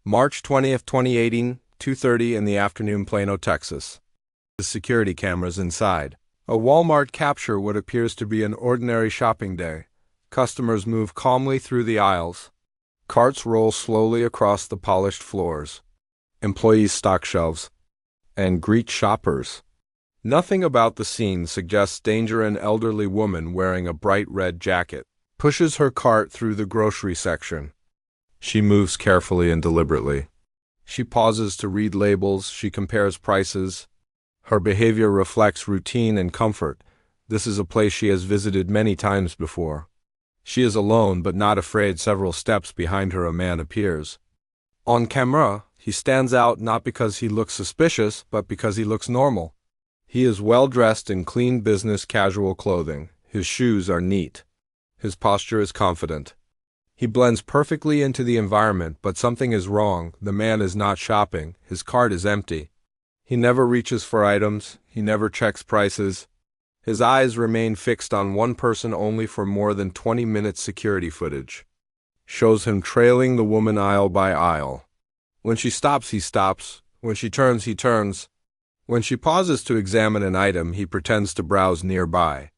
March 20th, 2018, 2:30 in the afternoon, Plano, Texas. The security cameras inside. A Walmart capture what appears to be an ordinary shopping day. Customers move calmly through the aisles. Carts roll slowly across the polished floors. Employees stock shelves and greet shoppers. Nothing about the scene suggests danger. An elderly woman wearing a bright red jacket pushes her cart through the grocery section. She moves carefully and deliberately. She pauses to read labels. She compares prices. Her behavior reflects routine and comfort. This is a place she has visited many times before. She is alone but not afraid. Several steps behind her, a man appears. On camera, he stands out not because he looks suspicious, but because he looks normal. He is well dressed in clean business casual clothing. His shoes are neat. His posture is confident. He blends perfectly into the environment, but something is wrong. The man is not shopping. His cart is empty. He never reaches for items. He never checks prices. His eyes remain fixed on one person only for more than 20 minutes. Security footage shows him trailing the woman aisle by aisle. When she stops, he stops. When she turns, he turns. When she pauses to examine an item, he pretends to browse nearby.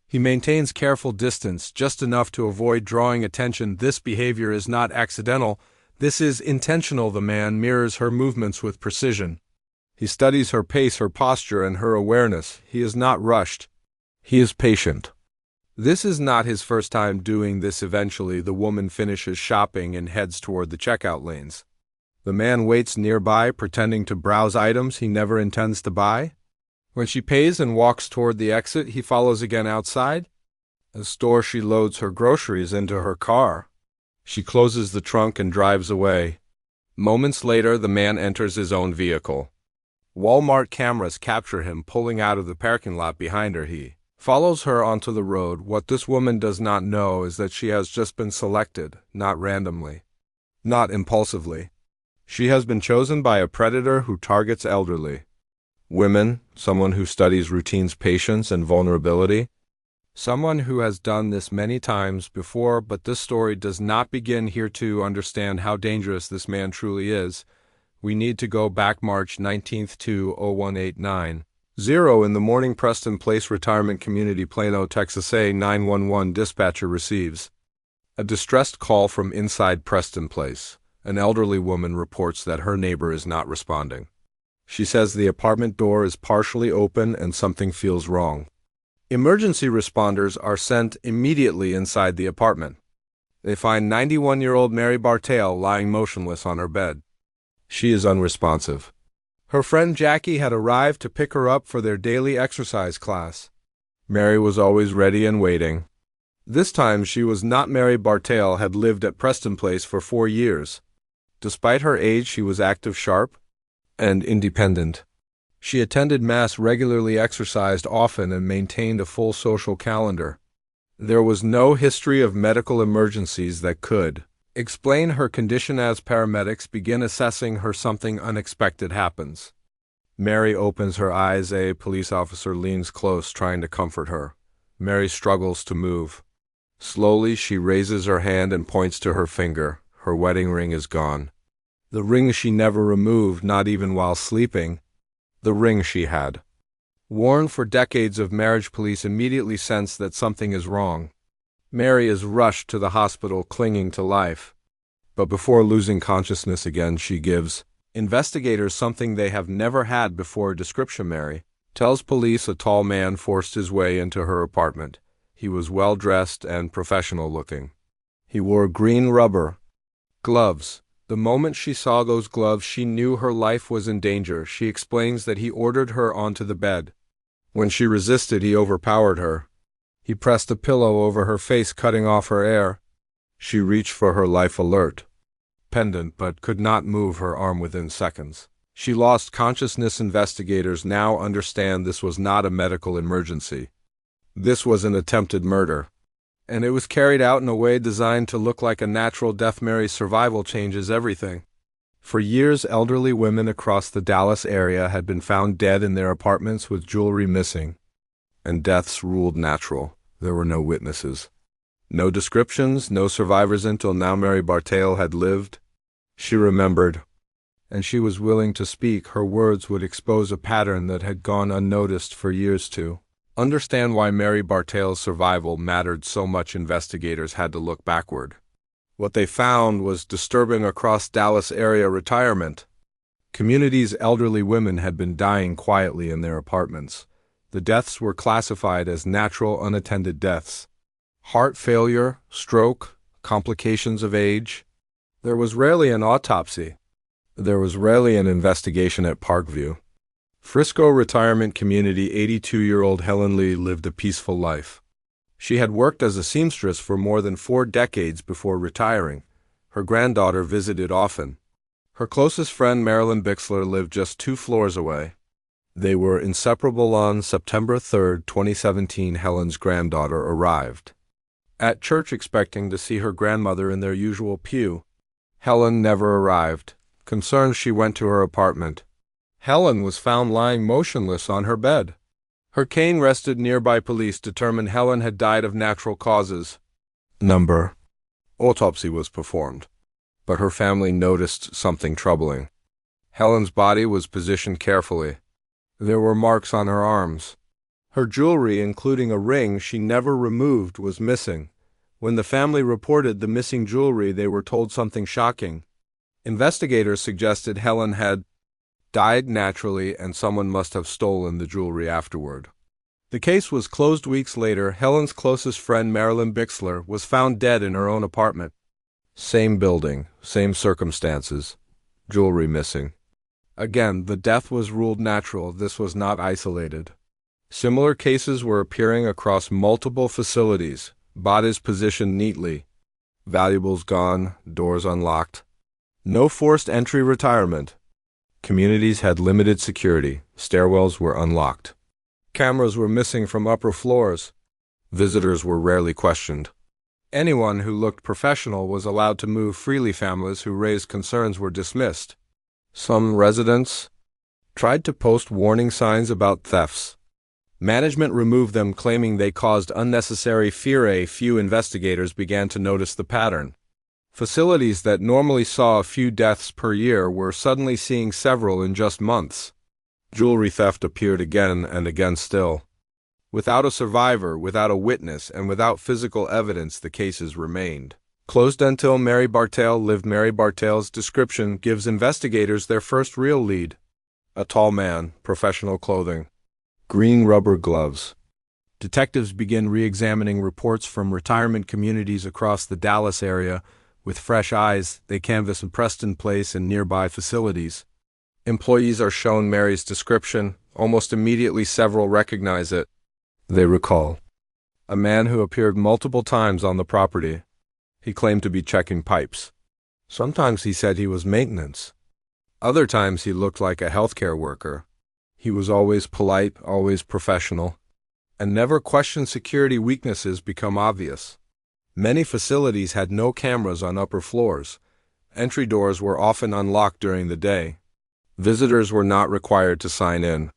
He maintains careful distance, just enough to avoid drawing attention. This behavior is not accidental. This is intentional. The man mirrors her movements with precision. He studies her pace, her posture, and her awareness. He is not rushed. He is patient. This is not his first time doing this. Eventually, the woman finishes shopping and heads toward the checkout lanes. The man waits nearby, pretending to browse items he never intends to buy. When she pays and walks toward the exit, he follows again outside. At the store, she loads her groceries into her car. She closes the trunk and drives away. Moments later, the man enters his own vehicle. Walmart cameras capture him pulling out of the parking lot behind her. He follows her onto the road. What this woman does not know is that she has just been selected, not randomly, not impulsively. She has been chosen by a predator who targets elderly women, someone who studies routines, patience, and vulnerability. Someone who has done this many times before, but this story does not begin here. To understand how dangerous this man truly is, we need to go back March 19th to 0189. 0 in the morning, Preston Place Retirement Community, Plano, Texas. A 911 dispatcher receives a distressed call from inside Preston Place. An elderly woman reports that her neighbor is not responding. She says the apartment door is partially open and something feels wrong. Emergency responders are sent immediately inside the apartment. They find 91-year-old Mary Bartell lying motionless on her bed. She is unresponsive. Her friend Jackie had arrived to pick her up for their daily exercise class. Mary was always ready and waiting. This time she was not. Mary Bartell had lived at Preston Place for 4 years. Despite her age, she was active, sharp, and independent. She attended Mass regularly, exercised often, and maintained a full social calendar. There was no history of medical emergencies that could explain her condition. As paramedics begin assessing her, something unexpected happens. Mary opens her eyes. A police officer leans close, trying to comfort her. Mary struggles to move. Slowly, she raises her hand and points to her finger. Her wedding ring is gone. The ring she never removed, not even while sleeping. The ring she had worn for decades of marriage. Police immediately sense that something is wrong. Mary is rushed to the hospital, clinging to life. But before losing consciousness again, she gives investigators something they have never had before. A description. Mary tells police a tall man forced his way into her apartment. He was well-dressed and professional-looking. He wore green rubber gloves. The moment she saw those gloves, she knew her life was in danger. She explains that he ordered her onto the bed. When she resisted, he overpowered her. He pressed a pillow over her face, cutting off her air. She reached for her life alert pendant, but could not move her arm within seconds. She lost consciousness. Investigators now understand this was not a medical emergency. This was an attempted murder. And it was carried out in a way designed to look like a natural death. Mary's survival changes everything. For years, elderly women across the Dallas area had been found dead in their apartments with jewelry missing, and deaths ruled natural. There were no witnesses, no descriptions, no survivors. Until now, Mary Bartell had lived She remembered, and she was willing to speak. Her words would expose a pattern that had gone unnoticed for years. To understand why Mary Bartell's survival mattered so much, investigators had to look backward. What they found was disturbing. Across Dallas area retirement communities, elderly women had been dying quietly in their apartments. The deaths were classified as natural unattended deaths. Heart failure, stroke, complications of age. There was rarely an autopsy. There was rarely an investigation at Parkview. Frisco retirement community. 82-year-old Helen Lee lived a peaceful life. She had worked as a seamstress for more than 4 decades before retiring. Her granddaughter visited often. Her closest friend Marilyn Bixler lived just 2 floors away. They were inseparable. On September 3, 2017, Helen's granddaughter arrived at church expecting to see her grandmother in their usual pew. Helen never arrived. Concerned, she went to her apartment. Helen was found lying motionless on her bed. Her cane rested nearby. Police determined Helen had died of natural causes. Autopsy was performed, but her family noticed something troubling. Helen's body was positioned carefully. There were marks on her arms. Her jewelry, including a ring she never removed, was missing. When the family reported the missing jewelry, they were told something shocking. Investigators suggested Helen had died naturally and someone must have stolen the jewelry afterward. The case was closed. Weeks later, Helen's closest friend Marilyn Bixler was found dead in her own apartment. Same building, same circumstances, jewelry missing. Again, the death was ruled natural. This was not isolated. Similar cases were appearing across multiple facilities, bodies positioned neatly, valuables gone, doors unlocked. No forced entry retirement. Communities had limited security. Stairwells were unlocked. Cameras were missing from upper floors. Visitors were rarely questioned. Anyone who looked professional was allowed to move freely. Families who raised concerns were dismissed. Some residents tried to post warning signs about thefts. Management removed them, claiming they caused unnecessary fear. A few investigators began to notice the pattern. Facilities that normally saw a few deaths per year were suddenly seeing several in just months. Jewelry theft appeared again and again. Still, without a survivor, without a witness, and without physical evidence, the cases remained closed until Mary Bartell lived. Mary Bartell's description gives investigators their first real lead. A tall man, professional clothing, green rubber gloves. Detectives begin re-examining reports from retirement communities across the Dallas area. With fresh eyes, they canvass Preston Place and nearby facilities. Employees are shown Mary's description. Almost immediately, several recognize it. They recall a man who appeared multiple times on the property. He claimed to be checking pipes. Sometimes he said he was maintenance. Other times he looked like a healthcare worker. He was always polite, always professional, and never questioned security. Weaknesses become obvious. Many facilities had no cameras on upper floors. Entry doors were often unlocked during the day. Visitors were not required to sign in.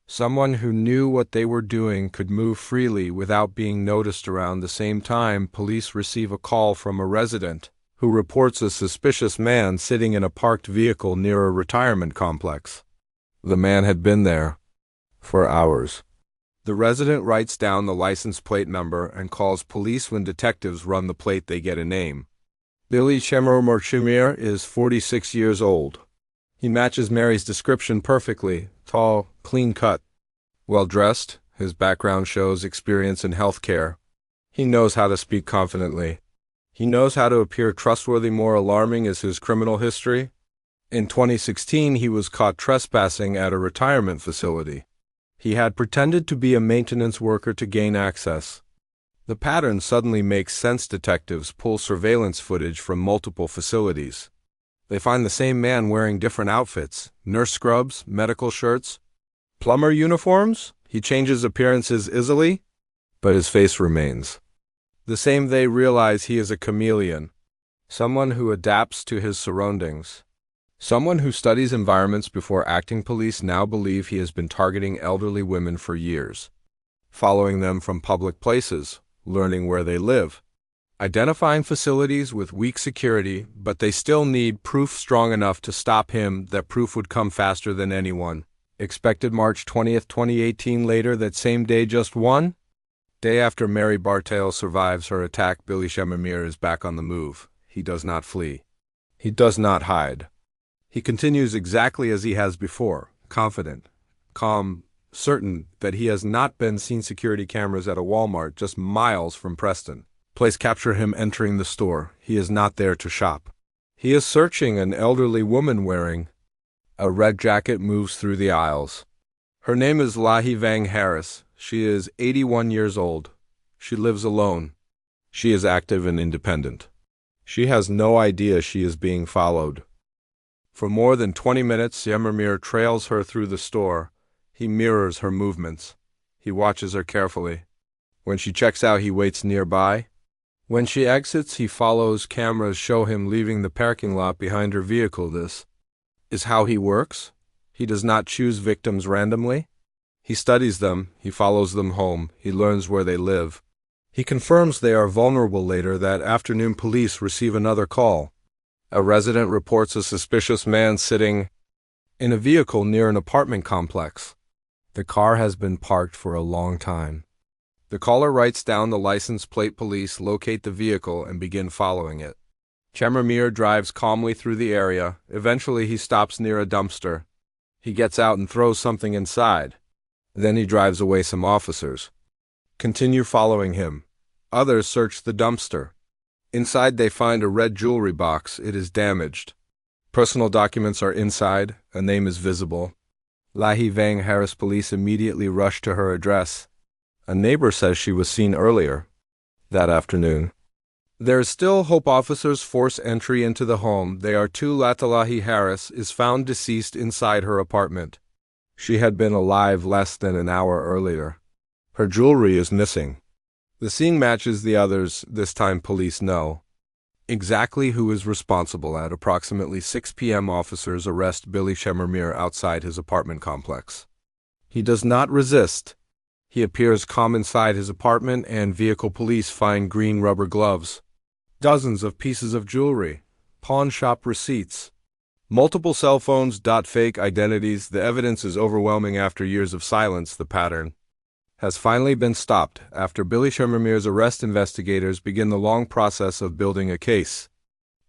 Someone who knew what they were doing could move freely without being noticed. Around the same time, police receive a call from a resident who reports a suspicious man sitting in a parked vehicle near a retirement complex. The man had been there for hours. The resident writes down the license plate number and calls police. When detectives run the plate, they get a name. Billy Chemirmir is 46 years old. He matches Mary's description perfectly. Tall, clean-cut, well-dressed. His background shows experience in healthcare. He knows how to speak confidently. He knows how to appear trustworthy. More alarming is his criminal history. In 2016, he was caught trespassing at a retirement facility. He had pretended to be a maintenance worker to gain access. The pattern suddenly makes sense. Detectives pull surveillance footage from multiple facilities. They find the same man wearing different outfits: nurse scrubs, medical shirts, plumber uniforms. He changes appearances easily, but his face remains the same. They realize he is a chameleon, someone who adapts to his surroundings, someone who studies environments before acting. Police now believe he has been targeting elderly women for years, following them from public places, learning where they live, identifying facilities with weak security, but they still need proof strong enough to stop him. That proof would come faster than anyone. Expected March 20th, 2018. Later that same day, just one day after Mary Bartell survives her attack, Billy Chemirmir is back on the move. He does not flee. He does not hide. He continues exactly as he has before, confident, calm, certain that he has not been seen. Security cameras at a Walmart just miles from Preston Place capture him entering the store. He is not there to shop. He is searching. An elderly woman wearing a red jacket moves through the aisles. Her name is Lahi Vang Harris. She is 81 years old. She lives alone. She is active and independent. She has no idea she is being followed. For more than 20 minutes, Chemirmir trails her through the store. He mirrors her movements. He watches her carefully. When she checks out, he waits nearby. When she exits, he follows. Cameras show him leaving the parking lot behind her vehicle. This is how he works. He does not choose victims randomly. He studies them. He follows them home. He learns where they live. He confirms they are vulnerable. Later that afternoon, police receive another call. A resident reports a suspicious man sitting in a vehicle near an apartment complex. The car has been parked for a long time. The caller writes down the license plate. Police locate the vehicle and begin following it. Chemirmir drives calmly through the area. Eventually, he stops near a dumpster. He gets out and throws something inside. Then he drives away. Some officers continue following him. Others search the dumpster. Inside, they find a red jewelry box. It is damaged. Personal documents are inside. A name is visible. Lahi Vang Harris. Police immediately rush to her address. A neighbor says she was seen earlier that afternoon. There is still hope. Officers force entry into the home. They are too late. Lahi Harris is found deceased inside her apartment. She had been alive less than an hour earlier. Her jewelry is missing. The scene matches the others. This time police know exactly who is responsible. At approximately 6 p.m., officers arrest Billy Chemirmir outside his apartment complex. He does not resist. He appears calm inside his apartment and vehicle. Police find green rubber gloves, dozens of pieces of jewelry, pawn shop receipts, multiple cell phones. Fake identities. The evidence is overwhelming. After years of silence, the pattern has finally been stopped. After Billy Chemirmir's arrest, investigators begin the long process of building a case.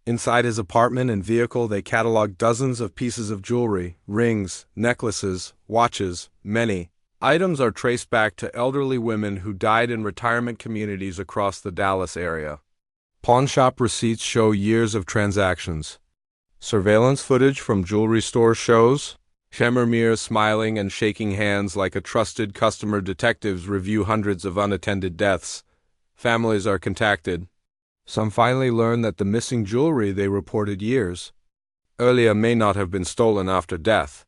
Inside his apartment and vehicle, they catalog dozens of pieces of jewelry, rings, necklaces, watches. Many items are traced back to elderly women who died in retirement communities across the Dallas area. Pawn shop receipts show years of transactions. Surveillance footage from jewelry stores shows Chemirmir smiling and shaking hands like a trusted customer. Detectives review hundreds of unattended deaths. Families are contacted. Some finally learn that the missing jewelry they reported years earlier may not have been stolen after death.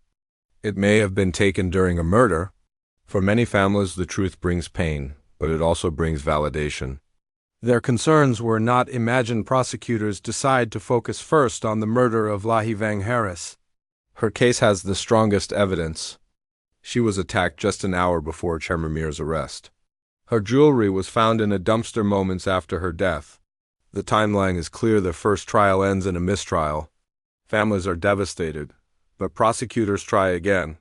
It may have been taken during a murder. For many families, the truth brings pain, but it also brings validation. Their concerns were not imagined. Prosecutors decide to focus first on the murder of Lahi Vang Harris. Her case has the strongest evidence. She was attacked just an hour before Chemirmir's arrest. Her jewelry was found in a dumpster moments after her death. The timeline is clear. The first trial ends in a mistrial. Families are devastated, but prosecutors try again.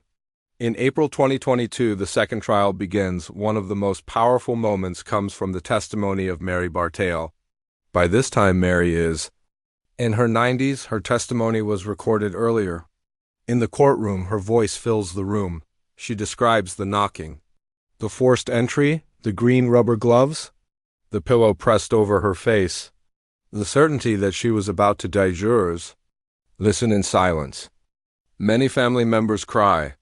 In April 2022, the second trial begins. One of the most powerful moments comes from the testimony of Mary Bartell. By this time, Mary is in her 90s. Her testimony was recorded earlier. In the courtroom, her voice fills the room. She describes the knocking, the forced entry, the green rubber gloves, the pillow pressed over her face, the certainty that she was about to die. Jurors listen in silence. Many family members cry.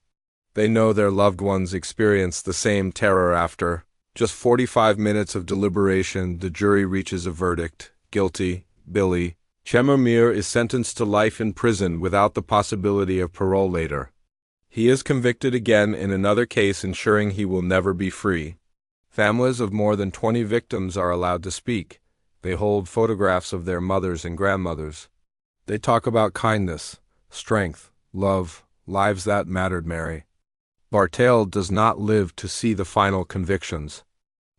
They know their loved ones experienced the same terror. After just 45 minutes of deliberation, the jury reaches a verdict: guilty. Billy Chemirmir is sentenced to life in prison without the possibility of parole later. He is convicted again in another case, ensuring he will never be free. Families of more than 20 victims are allowed to speak. They hold photographs of their mothers and grandmothers. They talk about kindness, strength, love, lives that mattered. Mary Bartell does not live to see the final convictions.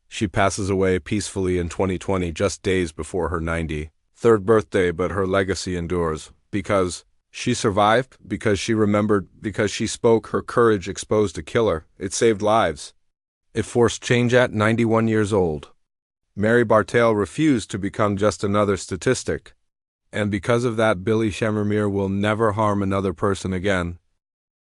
She passes away peacefully in 2020, just days before her 93rd birthday, but her legacy endures. Because she survived, because she remembered, because she spoke, her courage exposed a killer. It saved lives. It forced change. At 91 years old, Mary Bartell refused to become just another statistic. And because of that, Billy Chemirmir will never harm another person again.